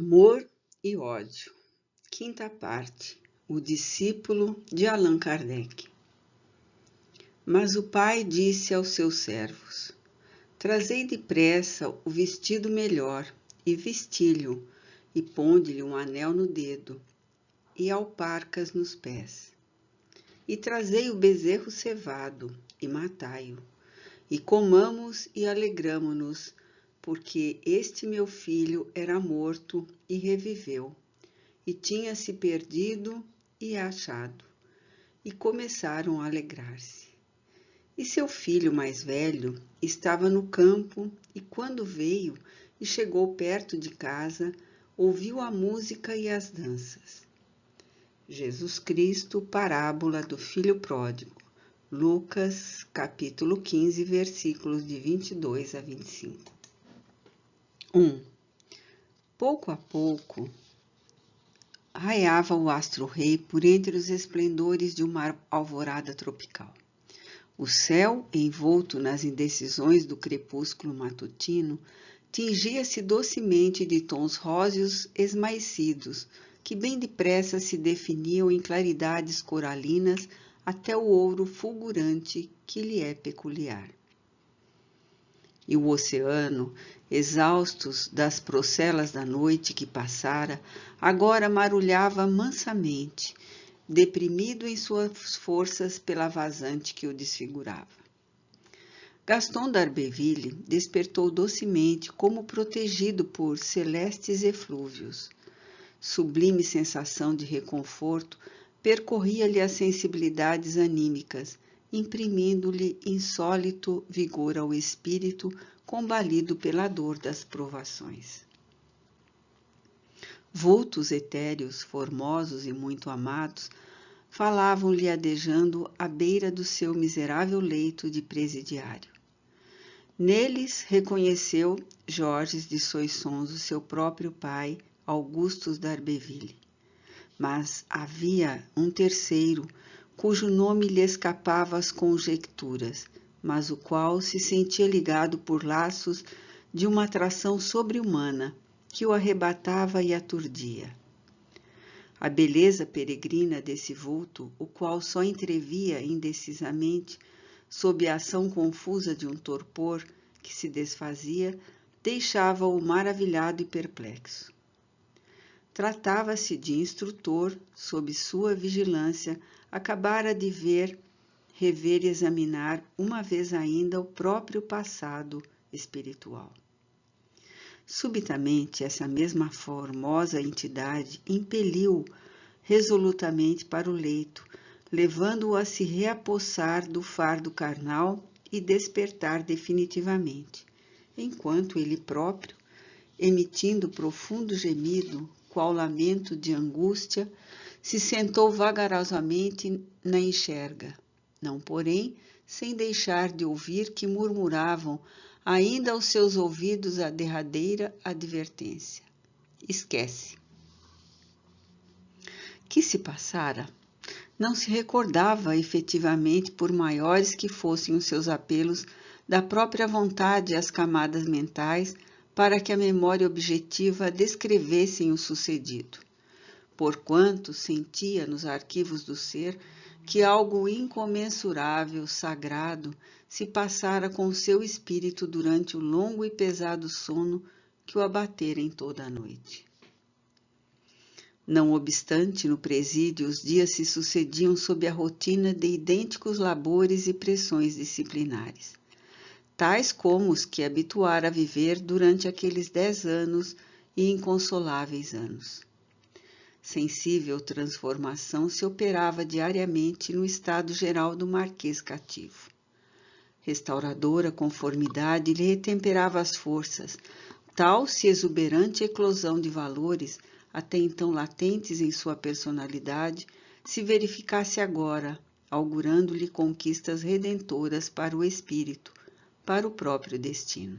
Amor e ódio. Quinta parte. O discípulo de Allan Kardec. Mas o pai disse aos seus servos: Trazei depressa o vestido melhor, e vesti-lhe, e ponde-lhe um anel no dedo, e alparcas nos pés. E trazei o bezerro cevado, e matai-o, e comamos e alegramo-nos, porque este meu filho era morto e reviveu, e tinha se perdido e achado. E começaram a alegrar-se. E seu filho mais velho estava no campo, e quando veio e chegou perto de casa, ouviu a música e as danças. Jesus Cristo, parábola do filho pródigo. Lucas, capítulo 15, versículos de 22 a 25. 1. Pouco a pouco, raiava o astro-rei por entre os esplendores de uma alvorada tropical. O céu, envolto nas indecisões do crepúsculo matutino, tingia-se docemente de tons róseos esmaecidos, que bem depressa se definiam em claridades coralinas até o ouro fulgurante que lhe é peculiar. E o oceano, exaustos das procelas da noite que passara, agora marulhava mansamente, deprimido em suas forças pela vazante que o desfigurava. Gaston d'Arberville despertou docemente como protegido por celestes eflúvios. Sublime sensação de reconforto percorria-lhe as sensibilidades anímicas, imprimindo-lhe insólito vigor ao espírito combalido pela dor das provações. Vultos etéreos, formosos e muito amados, falavam-lhe adejando à beira do seu miserável leito de presidiário. Neles reconheceu Georges de Soissons, o seu próprio pai, Augustus d'Arberville. Mas havia um terceiro, cujo nome lhe escapava às conjecturas, mas o qual se sentia ligado por laços de uma atração sobre-humana, que o arrebatava e aturdia. A beleza peregrina desse vulto, o qual só entrevia indecisamente, sob a ação confusa de um torpor que se desfazia, deixava-o maravilhado e perplexo. Tratava-se de instrutor, sob sua vigilância, acabara de rever e examinar uma vez ainda o próprio passado espiritual. Subitamente, essa mesma formosa entidade impeliu-o resolutamente para o leito, levando-o a se reapossar do fardo carnal e despertar definitivamente, enquanto ele próprio, emitindo profundo gemido, qual lamento de angústia, se sentou vagarosamente na enxerga, não, porém, sem deixar de ouvir que murmuravam ainda aos seus ouvidos a derradeira advertência: esquece. Que se passara? Não se recordava efetivamente, por maiores que fossem os seus apelos da própria vontade às camadas mentais, para que a memória objetiva descrevessem o sucedido, porquanto sentia nos arquivos do ser que algo incomensurável, sagrado, se passara com o seu espírito durante o longo e pesado sono que o abatera em toda a noite. Não obstante, no presídio os dias se sucediam sob a rotina de idênticos labores e pressões disciplinares, tais como os que habituara a viver durante aqueles 10 anos e inconsoláveis anos. Sensível transformação se operava diariamente no estado geral do marquês cativo. Restauradora conformidade lhe retemperava as forças, tal se exuberante eclosão de valores, até então latentes em sua personalidade, se verificasse agora, augurando-lhe conquistas redentoras para o espírito, para o próprio destino.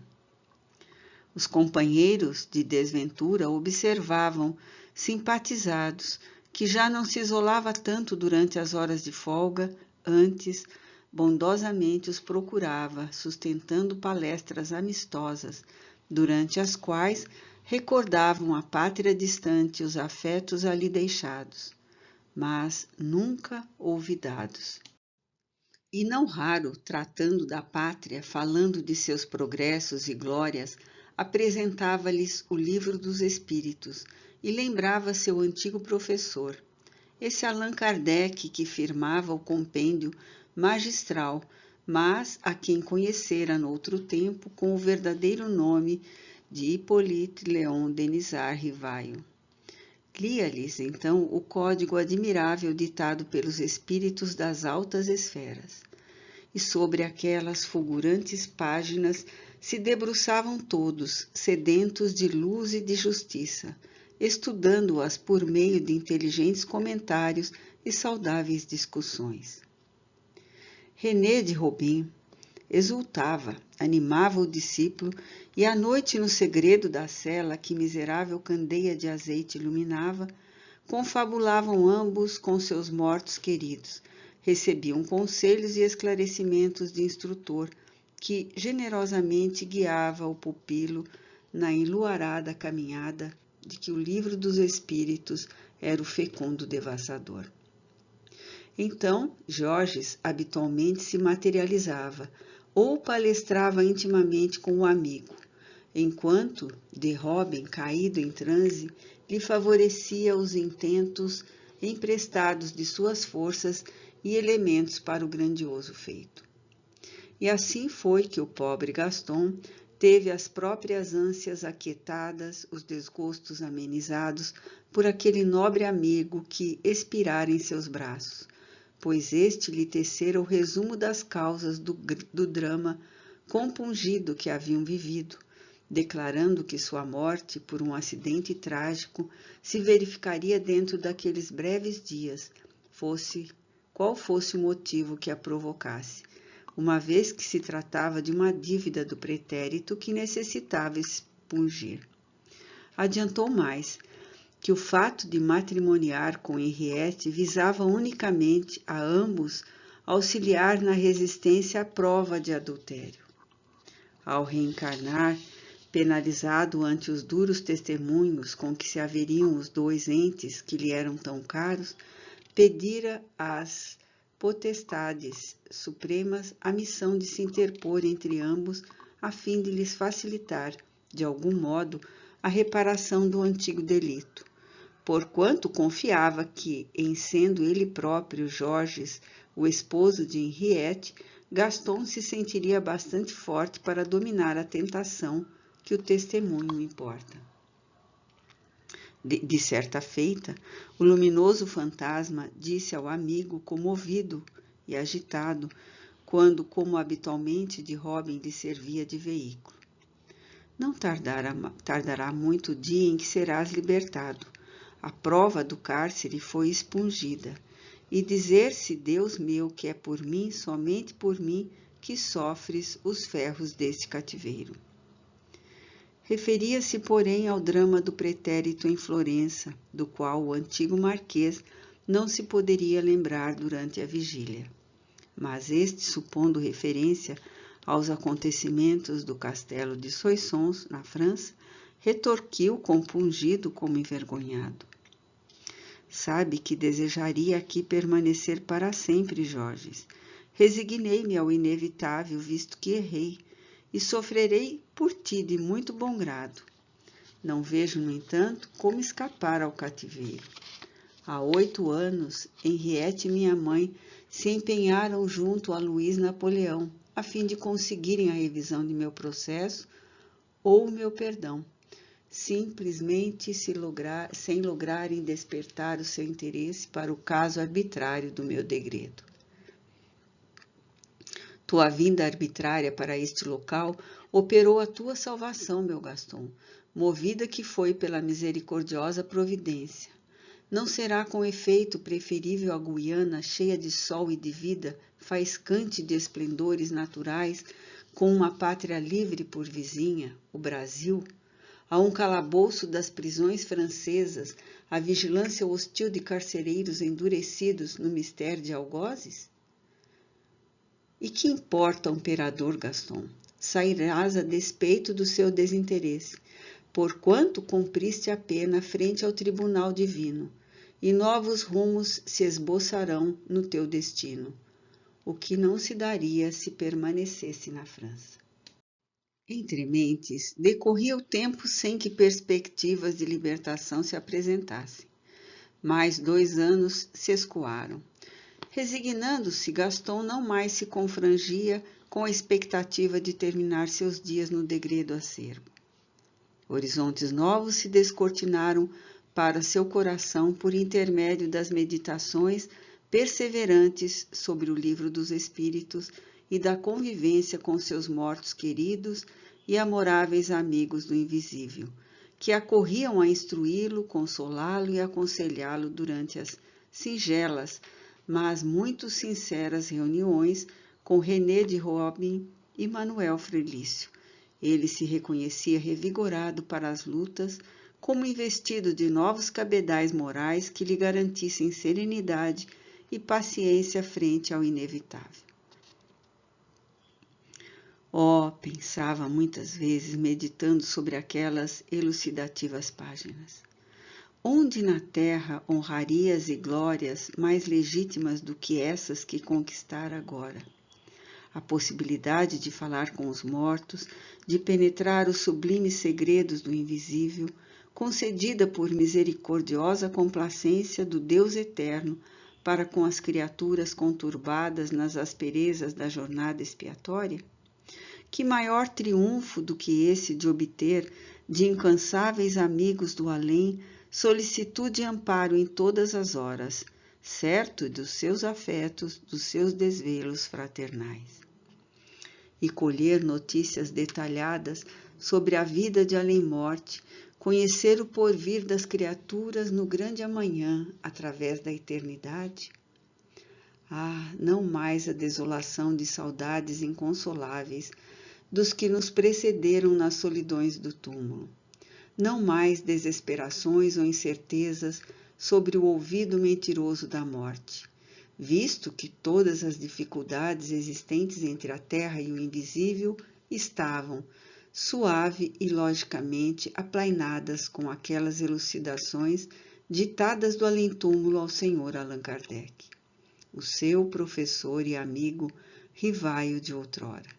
Os companheiros de desventura observavam, simpatizados, que já não se isolava tanto durante as horas de folga, antes, bondosamente os procurava, sustentando palestras amistosas, durante as quais recordavam a pátria distante, os afetos ali deixados, mas nunca olvidados. E não raro, tratando da pátria, falando de seus progressos e glórias, apresentava-lhes o livro dos Espíritos e lembrava seu antigo professor, esse Allan Kardec que firmava o compêndio magistral, mas a quem conhecera noutro tempo com o verdadeiro nome de Hippolyte Léon Denisard Rivail. Lia-lhes, então, o código admirável ditado pelos espíritos das altas esferas. E sobre aquelas fulgurantes páginas se debruçavam todos, sedentos de luz e de justiça, estudando-as por meio de inteligentes comentários e saudáveis discussões. René de Robin exultava, animava o discípulo, e à noite, no segredo da cela que miserável candeia de azeite iluminava, confabulavam ambos com seus mortos queridos, recebiam conselhos e esclarecimentos de instrutor, que generosamente guiava o pupilo na enluarada caminhada de que o livro dos Espíritos era o fecundo devassador. Então, Georges habitualmente se materializava, ou palestrava intimamente com o amigo, enquanto de Robin, caído em transe, lhe favorecia os intentos emprestados de suas forças e elementos para o grandioso feito. E assim foi que o pobre Gaston teve as próprias ânsias aquietadas, os desgostos amenizados por aquele nobre amigo que expirara em seus braços, pois este lhe tecera o resumo das causas do drama compungido que haviam vivido, declarando que sua morte por um acidente trágico se verificaria dentro daqueles breves dias, qual fosse o motivo que a provocasse, uma vez que se tratava de uma dívida do pretérito que necessitava expungir. Adiantou mais, que o fato de matrimoniar com Henriette visava unicamente a ambos auxiliar na resistência à prova de adultério. Ao reencarnar, penalizado ante os duros testemunhos com que se haveriam os dois entes que lhe eram tão caros, pedira às potestades supremas a missão de se interpor entre ambos a fim de lhes facilitar, de algum modo, a reparação do antigo delito, porquanto confiava que, em sendo ele próprio, Georges, o esposo de Henriette, Gaston se sentiria bastante forte para dominar a tentação que o testemunho importa. De certa feita, o luminoso fantasma disse ao amigo, comovido e agitado, quando, como habitualmente, de Robin lhe servia de veículo: não tardará muito o dia em que serás libertado. A prova do cárcere foi expungida, e dizer-se, Deus meu, que é por mim, somente por mim, que sofres os ferros deste cativeiro. Referia-se, porém, ao drama do pretérito em Florença, do qual o antigo marquês não se poderia lembrar durante a vigília. Mas este, supondo referência aos acontecimentos do castelo de Soissons, na França, retorquiu compungido como envergonhado. Sabe que desejaria aqui permanecer para sempre, Georges. Resignei-me ao inevitável, visto que errei, e sofrerei por ti de muito bom grado. Não vejo, no entanto, como escapar ao cativeiro. Há 8 anos, Henriette e minha mãe se empenharam junto a Luís Napoleão, a fim de conseguirem a revisão de meu processo ou o meu perdão, simplesmente sem lograrem despertar o seu interesse para o caso arbitrário do meu degredo. Tua vinda arbitrária para este local operou a tua salvação, meu Gaston, movida que foi pela misericordiosa providência. Não será com efeito preferível a Guiana, cheia de sol e de vida, faiscante de esplendores naturais, com uma pátria livre por vizinha, o Brasil? A um calabouço das prisões francesas, a vigilância hostil de carcereiros endurecidos no mistério de algozes? E que importa ao imperador, Gaston? Sairás a despeito do seu desinteresse. porquanto cumpriste a pena frente ao tribunal divino, e novos rumos se esboçarão no teu destino, o que não se daria se permanecesse na França. Entre mentes, decorria o tempo sem que perspectivas de libertação se apresentassem. Mais 2 anos se escoaram. Resignando-se, Gaston não mais se confrangia com a expectativa de terminar seus dias no degredo acerbo. Horizontes novos se descortinaram para seu coração por intermédio das meditações perseverantes sobre o livro dos Espíritos e da convivência com seus mortos queridos e amoráveis amigos do invisível, que acorriam a instruí-lo, consolá-lo e aconselhá-lo durante as singelas, mas muito sinceras reuniões com René de Robin e Manuel Frelício. Ele se reconhecia revigorado para as lutas, como investido de novos cabedais morais que lhe garantissem serenidade e paciência frente ao inevitável. Oh, pensava muitas vezes, meditando sobre aquelas elucidativas páginas. Onde na terra honrarias e glórias mais legítimas do que essas que conquistara agora? A possibilidade de falar com os mortos, de penetrar os sublimes segredos do invisível, concedida por misericordiosa complacência do Deus eterno para com as criaturas conturbadas nas asperezas da jornada expiatória? Que maior triunfo do que esse de obter de incansáveis amigos do além solicitude e amparo em todas as horas, certo dos seus afetos, dos seus desvelos fraternais. E colher notícias detalhadas sobre a vida de além-morte, conhecer o porvir das criaturas no grande amanhã, através da eternidade? Ah, não mais a desolação de saudades inconsoláveis dos que nos precederam nas solidões do túmulo. Não mais desesperações ou incertezas sobre o ouvido mentiroso da morte, visto que todas as dificuldades existentes entre a terra e o invisível estavam, suave e logicamente, aplainadas com aquelas elucidações ditadas do além-túmulo ao Sr. Allan Kardec, o seu professor e amigo rivaio de outrora.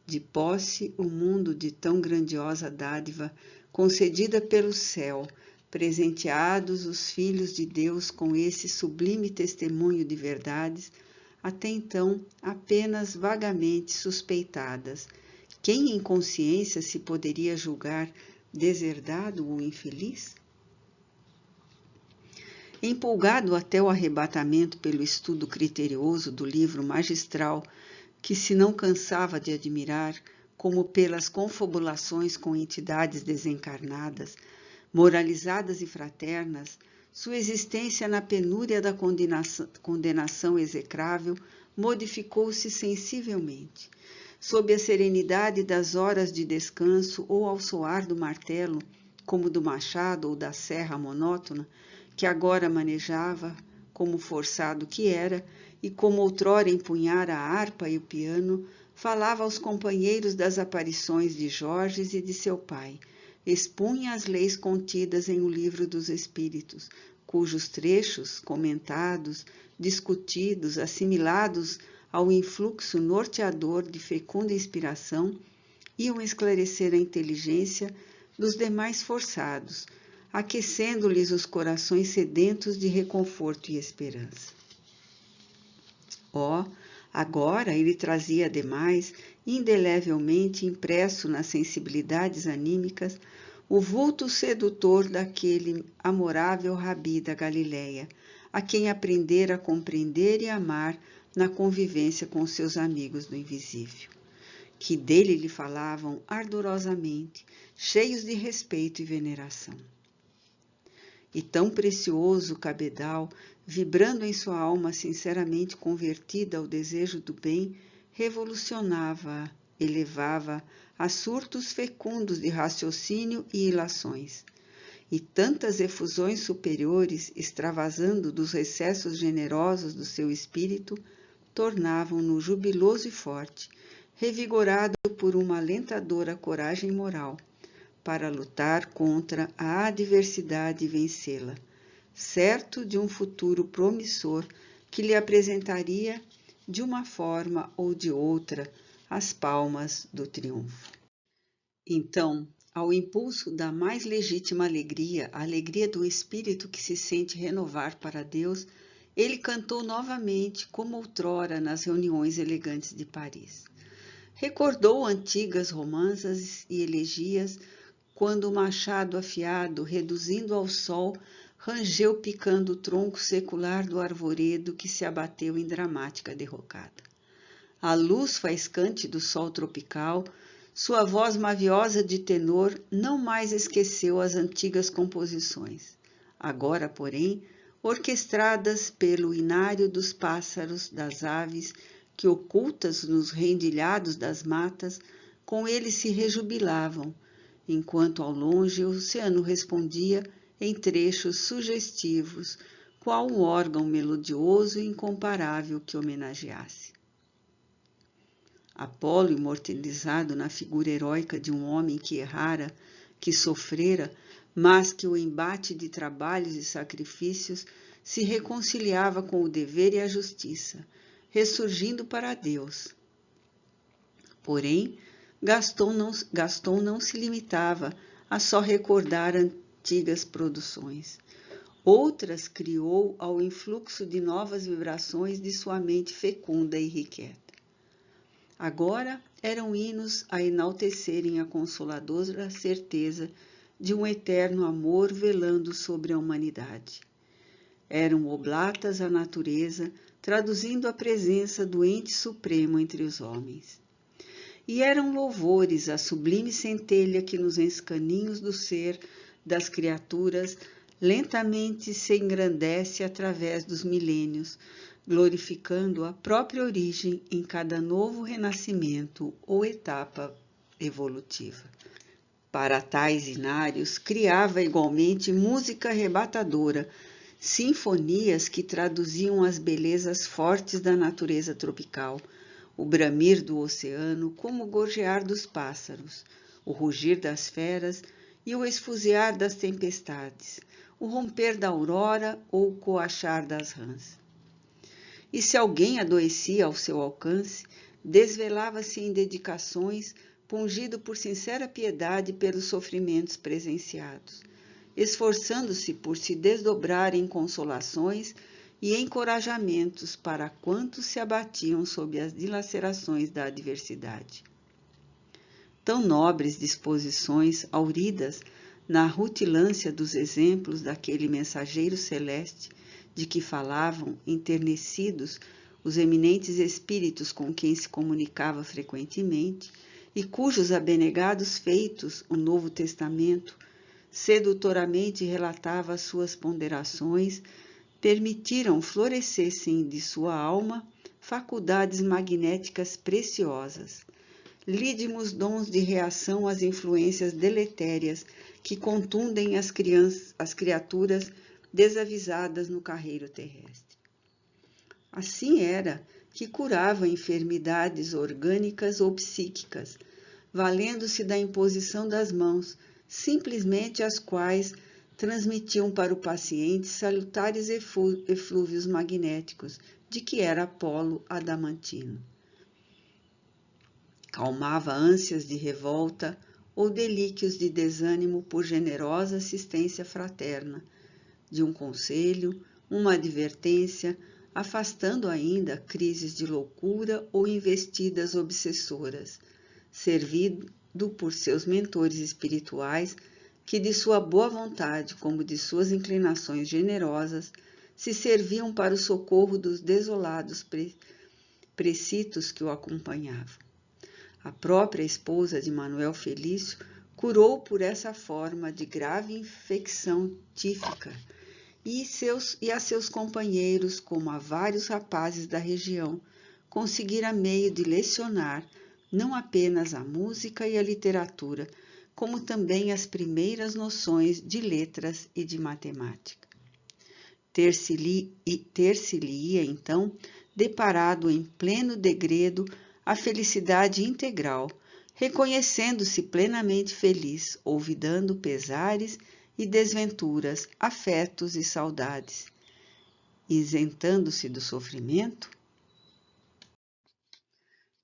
De posse o mundo de tão grandiosa dádiva concedida pelo céu, presenteados os filhos de Deus com esse sublime testemunho de verdades, até então apenas vagamente suspeitadas, quem em consciência se poderia julgar deserdado ou infeliz? Empolgado até o arrebatamento pelo estudo criterioso do livro magistral, que se não cansava de admirar, como pelas confabulações com entidades desencarnadas, moralizadas e fraternas, sua existência na penúria da condenação execrável modificou-se sensivelmente. Sob a serenidade das horas de descanso ou ao soar do martelo, como do machado ou da serra monótona, que agora manejava, como forçado que era, e como outrora empunhara a harpa e o piano, falava aos companheiros das aparições de Jorges e de seu pai, expunha as leis contidas em O Livro dos Espíritos, cujos trechos, comentados, discutidos, assimilados ao influxo norteador de fecunda inspiração, iam esclarecer a inteligência dos demais forçados, aquecendo-lhes os corações sedentos de reconforto e esperança. Agora ele trazia, ademais, indelevelmente impresso nas sensibilidades anímicas, o vulto sedutor daquele amorável rabi da Galileia, a quem aprendera a compreender e amar na convivência com seus amigos do invisível, que dele lhe falavam ardorosamente, cheios de respeito e veneração. E tão precioso o cabedal, vibrando em sua alma sinceramente convertida ao desejo do bem, revolucionava-a, elevava a surtos fecundos de raciocínio e ilações. E tantas efusões superiores, extravasando dos recessos generosos do seu espírito, tornavam-no jubiloso e forte, revigorado por uma alentadora coragem moral, para lutar contra a adversidade e vencê-la, certo de um futuro promissor que lhe apresentaria, de uma forma ou de outra, as palmas do triunfo. Então, ao impulso da mais legítima alegria, a alegria do espírito que se sente renovar para Deus, ele cantou novamente, como outrora nas reuniões elegantes de Paris. Recordou antigas romanzas e elegias, quando o machado afiado, reduzindo ao sol, rangeu picando o tronco secular do arvoredo que se abateu em dramática derrocada. À luz faiscante do sol tropical, sua voz maviosa de tenor não mais esqueceu as antigas composições. Agora, porém, orquestradas pelo inário dos pássaros, das aves, que ocultas nos rendilhados das matas, com ele se rejubilavam, enquanto ao longe o oceano respondia em trechos sugestivos, qual um órgão melodioso e incomparável que homenageasse. Apolo, imortalizado na figura heróica de um homem que errara, que sofrera, mas que o embate de trabalhos e sacrifícios se reconciliava com o dever e a justiça, ressurgindo para Deus. Porém, Gaston não se limitava a só recordar antigas produções. Outras criou ao influxo de novas vibrações de sua mente fecunda e irrequieta. Agora eram hinos a enaltecerem a consoladora certeza de um eterno amor velando sobre a humanidade. Eram oblatas à natureza, traduzindo a presença do ente supremo entre os homens. E eram louvores à sublime centelha que nos escaninhos do ser das criaturas lentamente se engrandece através dos milênios, glorificando a própria origem em cada novo renascimento ou etapa evolutiva. Para tais inários, criava igualmente música arrebatadora, sinfonias que traduziam as belezas fortes da natureza tropical, o bramir do oceano como o gorjear dos pássaros, o rugir das feras e o esfuziar das tempestades, o romper da aurora ou o coachar das rãs. E se alguém adoecia ao seu alcance, desvelava-se em dedicações, pungido por sincera piedade pelos sofrimentos presenciados, esforçando-se por se desdobrar em consolações e encorajamentos para quantos se abatiam sob as dilacerações da adversidade. Tão nobres disposições, auridas na rutilância dos exemplos daquele mensageiro celeste de que falavam, enternecidos, os eminentes espíritos com quem se comunicava frequentemente e cujos abnegados feitos o Novo Testamento sedutoramente relatava as suas ponderações, permitiram florescessem de sua alma faculdades magnéticas preciosas, lídimos dons de reação às influências deletérias que contundem as criaturas desavisadas no carreiro terrestre. Assim era que curava enfermidades orgânicas ou psíquicas, valendo-se da imposição das mãos, simplesmente as quais transmitiam para o paciente salutares eflúvios magnéticos, de que era Apolo adamantino. Calmava ânsias de revolta ou delíquios de desânimo por generosa assistência fraterna, de um conselho, uma advertência, afastando ainda crises de loucura ou investidas obsessoras, servido por seus mentores espirituais, que de sua boa vontade como de suas inclinações generosas se serviam para o socorro dos desolados precitos que o acompanhavam. A própria esposa de Manuel Felício curou por essa forma de grave infecção tífica e a seus companheiros, como a vários rapazes da região, conseguira meio de lecionar não apenas a música e a literatura, como também as primeiras noções de letras e de matemática. Ter-se-lhe-ia, então, deparado em pleno degredo a felicidade integral, reconhecendo-se plenamente feliz, olvidando pesares e desventuras, afetos e saudades, isentando-se do sofrimento?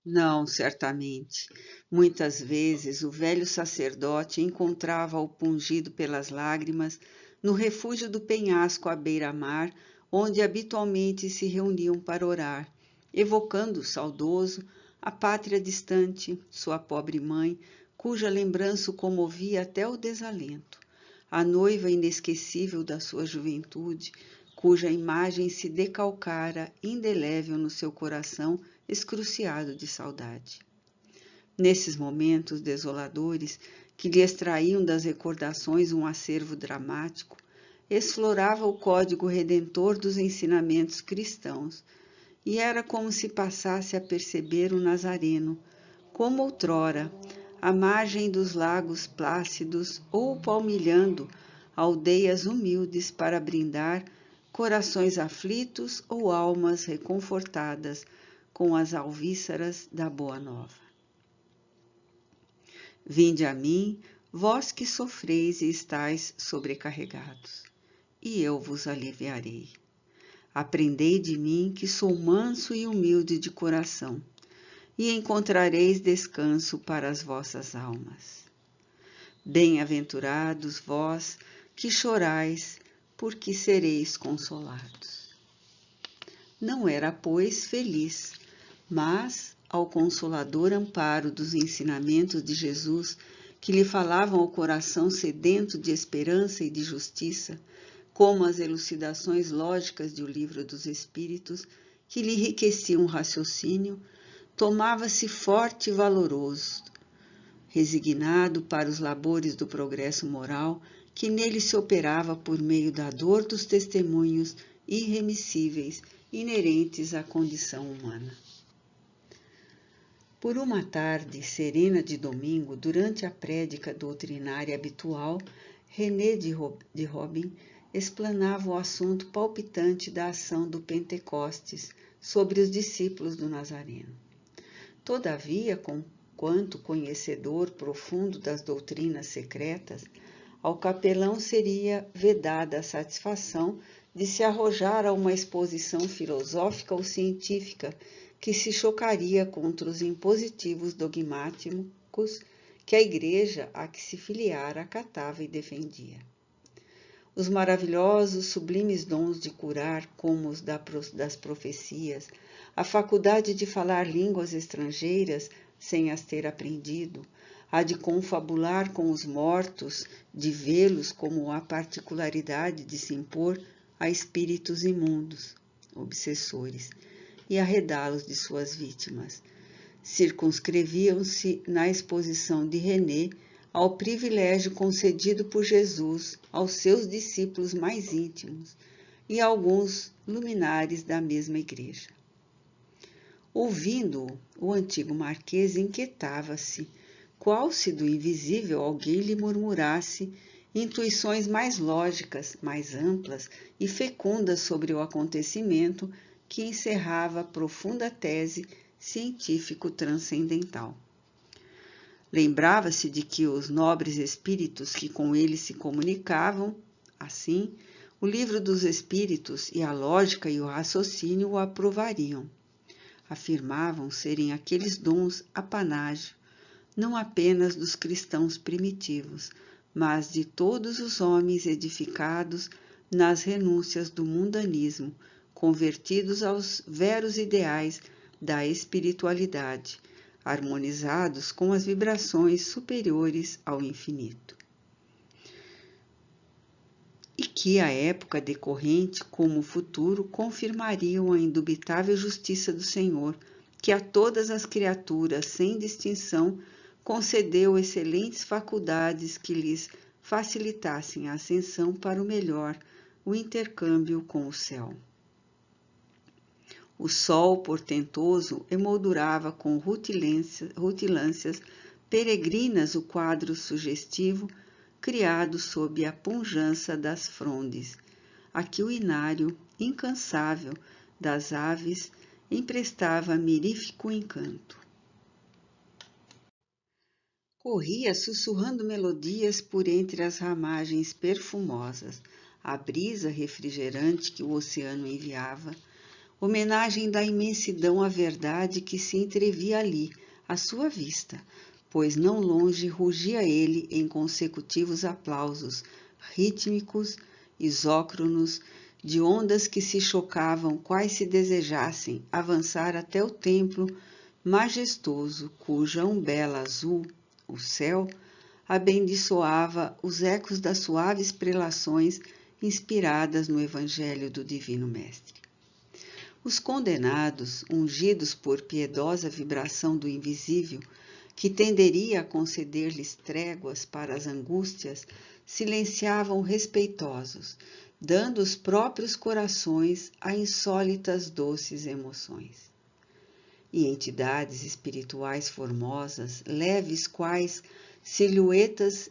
Não, certamente. Muitas vezes o velho sacerdote encontrava-o pungido pelas lágrimas no refúgio do penhasco à beira-mar, onde habitualmente se reuniam para orar, evocando saudoso a pátria distante, sua pobre mãe, cuja lembrança o comovia até o desalento, a noiva inesquecível da sua juventude, cuja imagem se decalcara indelével no seu coração excruciado de saudade. Nesses momentos desoladores, que lhe extraíam das recordações um acervo dramático, explorava o código redentor dos ensinamentos cristãos, e era como se passasse a perceber o Nazareno, como outrora, à margem dos lagos plácidos ou palmilhando aldeias humildes para brindar corações aflitos ou almas reconfortadas com as alvíceras da Boa Nova. Vinde a mim, vós que sofreis e estáis sobrecarregados, e eu vos aliviarei. Aprendei de mim, que sou manso e humilde de coração, e encontrareis descanso para as vossas almas. Bem-aventurados vós que chorais, porque sereis consolados. Não era, pois, feliz, mas, ao consolador amparo dos ensinamentos de Jesus, que lhe falavam ao coração sedento de esperança e de justiça, como as elucidações lógicas do Livro dos Espíritos, que lhe enriqueciam o raciocínio, tomava-se forte e valoroso, resignado para os labores do progresso moral que nele se operava por meio da dor dos testemunhos irremissíveis inerentes à condição humana. Por uma tarde serena de domingo, durante a prédica doutrinária habitual, René de Robin explanava o assunto palpitante da ação do Pentecostes sobre os discípulos do Nazareno. Todavia, quanto conhecedor profundo das doutrinas secretas, ao capelão seria vedada a satisfação de se arrojar a uma exposição filosófica ou científica que se chocaria contra os impositivos dogmáticos que a Igreja a que se filiara acatava e defendia. Os maravilhosos, sublimes dons de curar, como os das profecias, a faculdade de falar línguas estrangeiras sem as ter aprendido, a de confabular com os mortos, de vê-los como a particularidade de se impor a espíritos imundos, obsessores, e arredá-los de suas vítimas. Circunscreviam-se na exposição de René ao privilégio concedido por Jesus aos seus discípulos mais íntimos e a alguns luminares da mesma igreja. Ouvindo-o, o antigo marquês inquietava-se, qual se do invisível alguém lhe murmurasse intuições mais lógicas, mais amplas e fecundas sobre o acontecimento que encerrava a profunda tese científico-transcendental. Lembrava-se de que os nobres espíritos que com ele se comunicavam, assim, o livro dos espíritos e a lógica e o raciocínio o aprovariam. Afirmavam serem aqueles dons apanágio, não apenas dos cristãos primitivos, mas de todos os homens edificados nas renúncias do mundanismo, convertidos aos veros ideais da espiritualidade, harmonizados com as vibrações superiores ao infinito. E que a época decorrente como o futuro confirmariam a indubitável justiça do Senhor, que a todas as criaturas, sem distinção, concedeu excelentes faculdades que lhes facilitassem a ascensão para o melhor, o intercâmbio com o céu. O sol portentoso emoldurava com rutilâncias peregrinas o quadro sugestivo criado sob a pujança das frondes, a que o inário incansável das aves emprestava mirífico encanto. Corria sussurrando melodias por entre as ramagens perfumosas, a brisa refrigerante que o oceano enviava, homenagem da imensidão à verdade que se entrevia ali, à sua vista, pois não longe rugia ele em consecutivos aplausos, rítmicos, isócronos, de ondas que se chocavam quais se desejassem avançar até o templo majestoso, cuja umbela azul, o céu, abençoava os ecos das suaves prelações inspiradas no Evangelho do Divino Mestre. Os condenados, ungidos por piedosa vibração do invisível, que tenderia a conceder-lhes tréguas para as angústias, silenciavam respeitosos, dando os próprios corações a insólitas doces emoções. E entidades espirituais formosas, leves quais silhuetas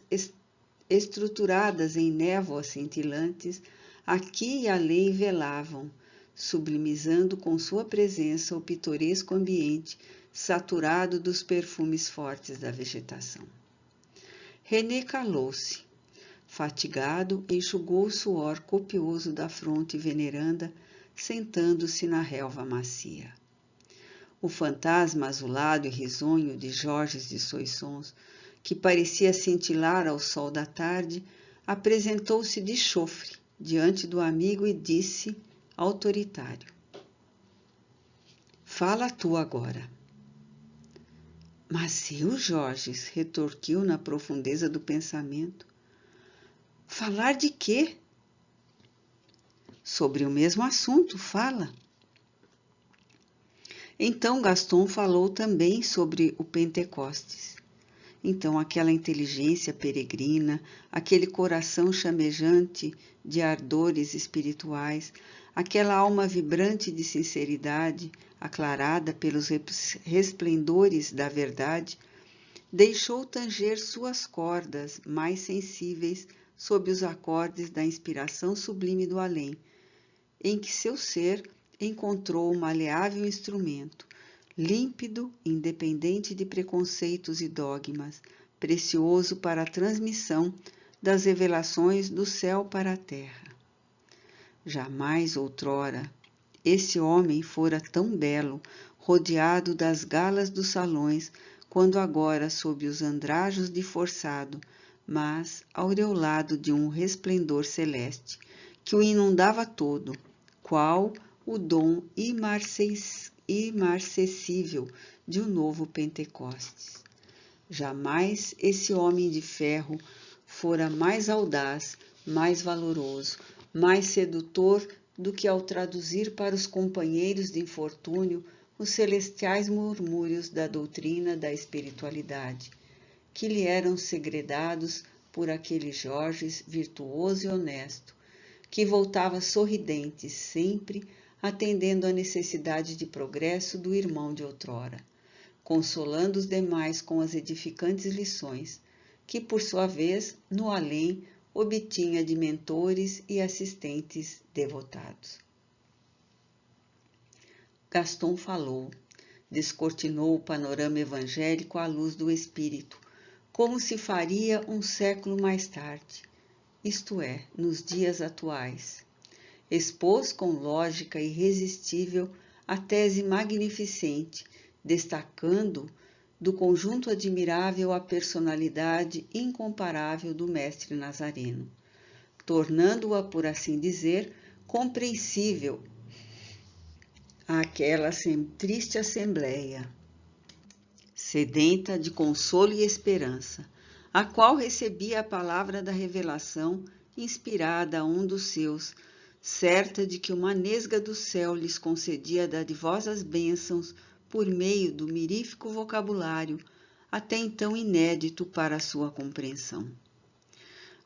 estruturadas em névoas cintilantes, aqui e além velavam, sublimizando com sua presença o pitoresco ambiente saturado dos perfumes fortes da vegetação. René calou-se. Fatigado, enxugou o suor copioso da fronte veneranda, sentando-se na relva macia. O fantasma azulado e risonho de Jorges de Soissons, que parecia cintilar ao sol da tarde, apresentou-se de chofre diante do amigo e disse, autoritário: "Fala tu agora." "Mas eu, Jorges," retorquiu na profundeza do pensamento. "Falar de quê?" "Sobre o mesmo assunto, fala." Então Gaston falou também sobre o Pentecostes. Então aquela inteligência peregrina, aquele coração chamejante de ardores espirituais, aquela alma vibrante de sinceridade, aclarada pelos resplendores da verdade, deixou tanger suas cordas mais sensíveis sob os acordes da inspiração sublime do além, em que seu ser encontrou um maleável instrumento, límpido, independente de preconceitos e dogmas, precioso para a transmissão das revelações do céu para a terra. Jamais outrora esse homem fora tão belo, rodeado das galas dos salões, quando agora sob os andrajos de forçado, mas aureolado de um resplendor celeste, que o inundava todo, qual o dom imarcessível de um novo Pentecostes. Jamais esse homem de ferro fora mais audaz, mais valoroso, mais sedutor do que ao traduzir para os companheiros de infortúnio os celestiais murmúrios da doutrina da espiritualidade, que lhe eram segredados por aquele Jorges virtuoso e honesto, que voltava sorridente sempre, atendendo à necessidade de progresso do irmão de outrora, consolando os demais com as edificantes lições, que, por sua vez, no além, obtinha de mentores e assistentes devotados. Gaston falou, descortinou o panorama evangélico à luz do Espírito, como se faria um século mais tarde, isto é, nos dias atuais. Expôs com lógica irresistível a tese magnificente, destacando do conjunto admirável a personalidade incomparável do mestre Nazareno, tornando-a, por assim dizer, compreensível àquela triste assembleia, sedenta de consolo e esperança, a qual recebia a palavra da revelação inspirada a um dos seus, certa de que uma nesga do céu lhes concedia dadivosas bênçãos por meio do mirífico vocabulário, até então inédito para a sua compreensão.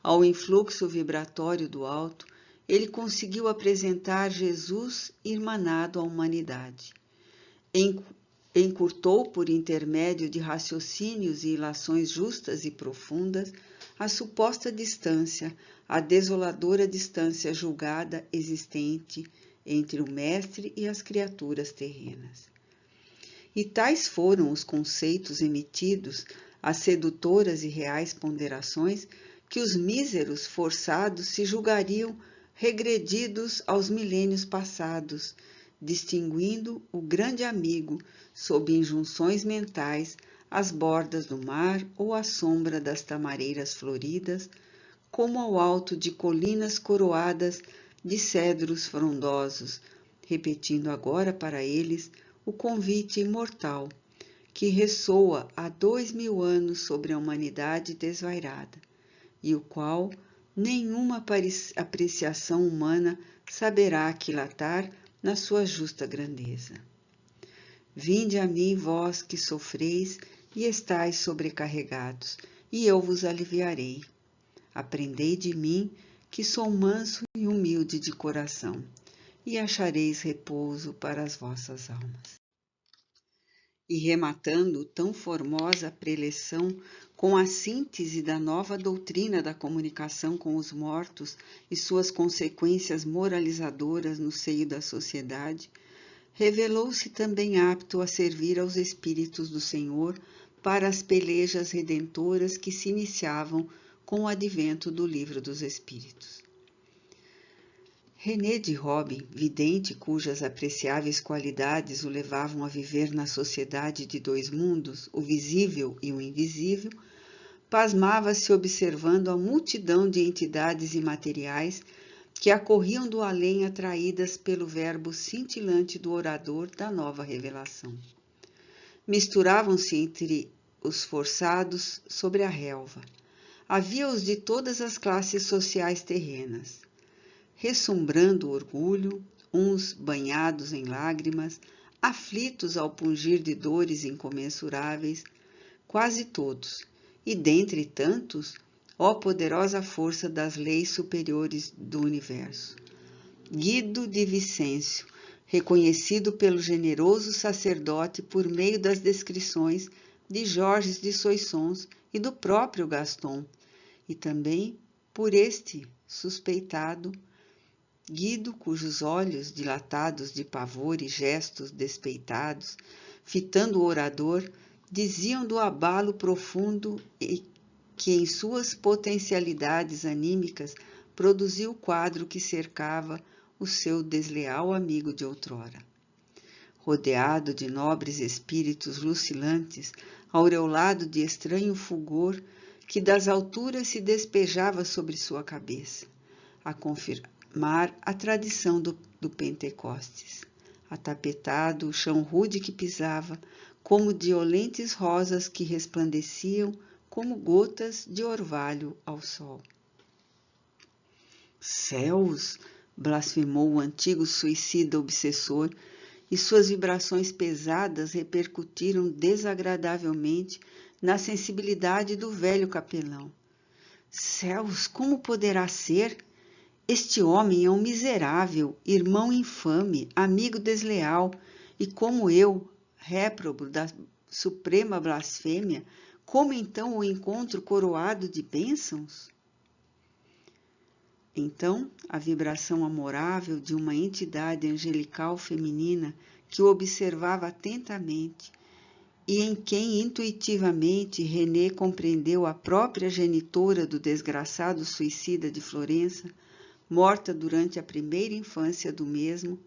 Ao influxo vibratório do alto, ele conseguiu apresentar Jesus irmanado à humanidade. Encurtou, por intermédio de raciocínios e ilações justas e profundas, a suposta distância, a desoladora distância julgada existente entre o Mestre e as criaturas terrenas. E tais foram os conceitos emitidos as sedutoras e reais ponderações, que os míseros forçados se julgariam regredidos aos milênios passados, distinguindo o grande amigo, sob injunções mentais, às bordas do mar ou à sombra das tamareiras floridas, como ao alto de colinas coroadas de cedros frondosos, repetindo agora para eles o convite imortal que ressoa há 2000 anos sobre a humanidade desvairada, e o qual nenhuma apreciação humana saberá aquilatar na sua justa grandeza. Vinde a mim, vós que sofreis e estáis sobrecarregados, e eu vos aliviarei. Aprendei de mim, que sou manso e humilde de coração, e achareis repouso para as vossas almas. E rematando tão formosa preleção com a síntese da nova doutrina da comunicação com os mortos e suas consequências moralizadoras no seio da sociedade, revelou-se também apto a servir aos Espíritos do Senhor para as pelejas redentoras que se iniciavam com o advento do Livro dos Espíritos. René de Robin, vidente cujas apreciáveis qualidades o levavam a viver na sociedade de dois mundos, o visível e o invisível, pasmava-se observando a multidão de entidades imateriais que acorriam do além atraídas pelo verbo cintilante do orador da nova revelação. Misturavam-se entre os forçados sobre a relva. Havia-os de todas as classes sociais terrenas. Ressumbrando orgulho, uns banhados em lágrimas, aflitos ao pungir de dores incomensuráveis, quase todos, e dentre tantos, ó poderosa força das leis superiores do universo. Guido de Vicêncio, reconhecido pelo generoso sacerdote por meio das descrições de Jorges de Soissons e do próprio Gaston, e também por este suspeitado Guido, cujos olhos, dilatados de pavor e gestos despeitados, fitando o orador, diziam do abalo profundo que em suas potencialidades anímicas produziu o quadro que cercava o seu desleal amigo de outrora. Rodeado de nobres espíritos lucilantes, aureolado de estranho fulgor que das alturas se despejava sobre sua cabeça, a confirmar a tradição do Pentecostes. Atapetado, o chão rude que pisava, como de olentes rosas que resplandeciam como gotas de orvalho ao sol. Céus! Blasfemou o antigo suicida obsessor, e suas vibrações pesadas repercutiram desagradavelmente na sensibilidade do velho capelão. Céus! Como poderá ser? Este homem é um miserável, irmão infame, amigo desleal, e como eu, réprobo da suprema blasfêmia, como então o encontro coroado de bênçãos? Então, a vibração amorável de uma entidade angelical feminina que o observava atentamente e em quem intuitivamente René compreendeu a própria genitora do desgraçado suicida de Florença, morta durante a primeira infância do mesmo,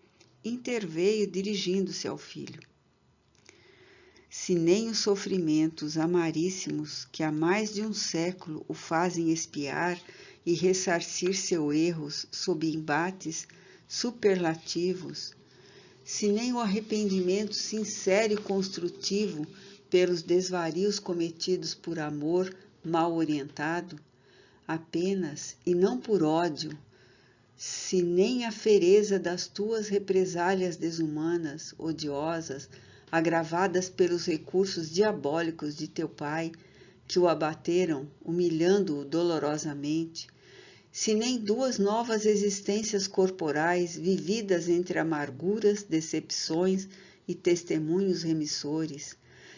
interveio dirigindo-se ao filho. Se nem os sofrimentos amaríssimos que há mais de um século o fazem expiar e ressarcir seus erros sob embates superlativos, se nem o arrependimento sincero e construtivo pelos desvarios cometidos por amor mal orientado, apenas e não por ódio, se nem a fereza das tuas represálias desumanas, odiosas, agravadas pelos recursos diabólicos de teu pai, que o abateram, humilhando-o dolorosamente, se nem duas novas existências corporais vividas entre amarguras, decepções e testemunhos remissores,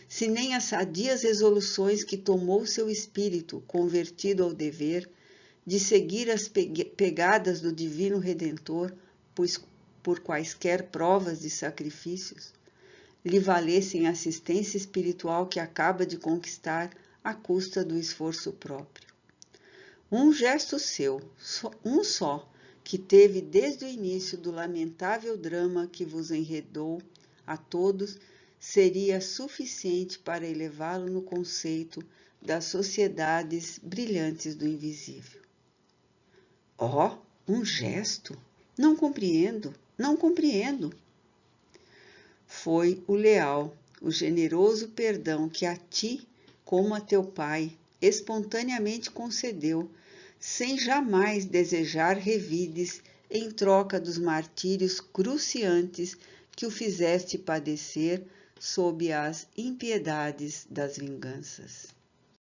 se nem as sadias resoluções que tomou seu espírito, convertido ao dever, de seguir as pegadas do Divino Redentor por quaisquer provas de sacrifícios, lhe valessem a assistência espiritual que acaba de conquistar à custa do esforço próprio. Um gesto seu, um só, que teve desde o início do lamentável drama que vos enredou a todos, seria suficiente para elevá-lo no conceito das sociedades brilhantes do invisível. Oh, um gesto? Não compreendo, não compreendo. Foi o leal, o generoso perdão que a ti, como a teu pai, espontaneamente concedeu, sem jamais desejar revides em troca dos martírios cruciantes que o fizeste padecer sob as impiedades das vinganças.